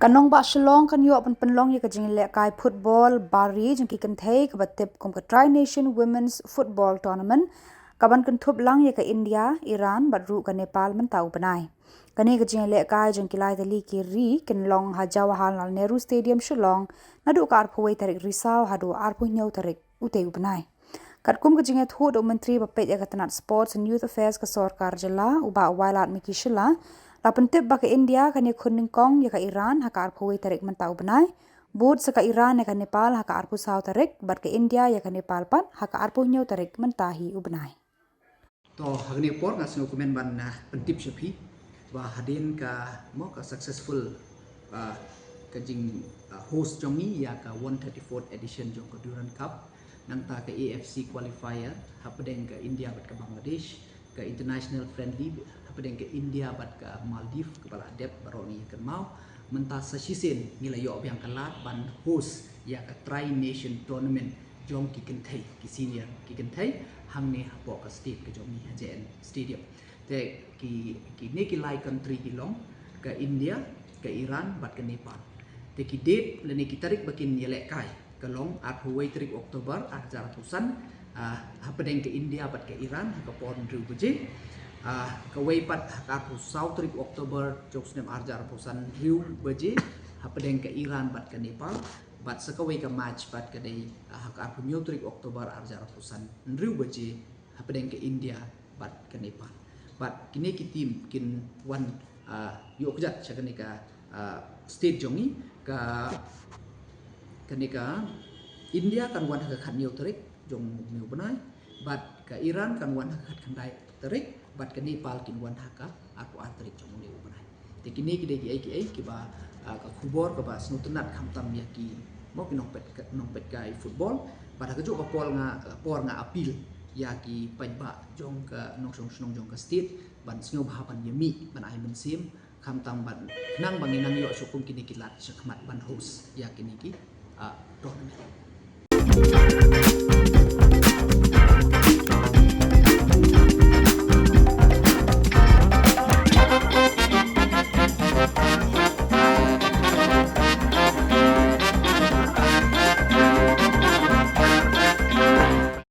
Kanong ba shalong kan yo pan panlong ye ka jing le kai football bari jing ki kan thei ka batep kom ka Tri Nation Women's Football Tournament kaban kan thup lang ye ka India Iran badru ka Nepal man tau banai kani ka jing le kai jing ki lai dali ki ri kan long ha Jawaharlal Nehru Stadium Shillong nadu ka arphoi tarik risau hadu arphu nyau tarik utei banai Katkum ka jinget hu do menteri bapet ya katanat sports and youth affairs ka sarkar jala uba wailat miki shila lapan tip ba ka India ka ni kuning kong ya ka Iran ha ka arphu tarik mentau banai bud sa ka Iran ya ka Nepal ha ka arphu sau tarik bat ka India ya ka Nepal pat ha ka arphu nyau tarik mentahi ubanai to hagni por nga sino komen ban pentip shapi wa hadin ka mo ka successful ka jing host jongi ya ka 134th edition jong ka Durand Cup nang ta ka AFC qualifier hapedeng ka India bat ka Bangladesh ka international friendly hapedeng ka India bat ka Maldives ka bala dep baroni ka mau menta sa sisen nila yo biang kalat ban host ya ka Tri Nation tournament jong ki kenthai ki senior ki kenthai hamne hapo ka state ka jong ni hajen stadium te ki ne ki lai country ki long ka India ka Iran bat ka Nepal te ki date le ne ki tarik bakin yele kai ka long at huwai tarik Oktober at jaratusan hapedeng ke India bat ke Iran ka pon dru buje ka wai pat ka pu South tarik Oktober jok snem ar jaratusan riu buje hapedeng ke Iran bat ke Nepal bat sakawai ka match bat ke dei ka pu nyu tarik Oktober ar jaratusan riu buje hapedeng ke India bat ke Nepal bat kini ki team kin wan yo kjat chakani ka state jongi ka kenika India kan wan hak khat niu tarik jong niu banai bat ka Iran kan wan hak khat khandai tarik bat ka Nepal kin wan hak aku tarik jong niu banai te kini ki dei ki ba ka khubor ka ba snutunat khamtam ya ki mo ki nongpet kai football bat ka jo ka por nga apil ya ki pajba jong ka nong jong ka state ban sngo bahapan yemi ban ai mensim khamtam ban nang banginang yo sukum kini kilat sakmat ban host ya kini ki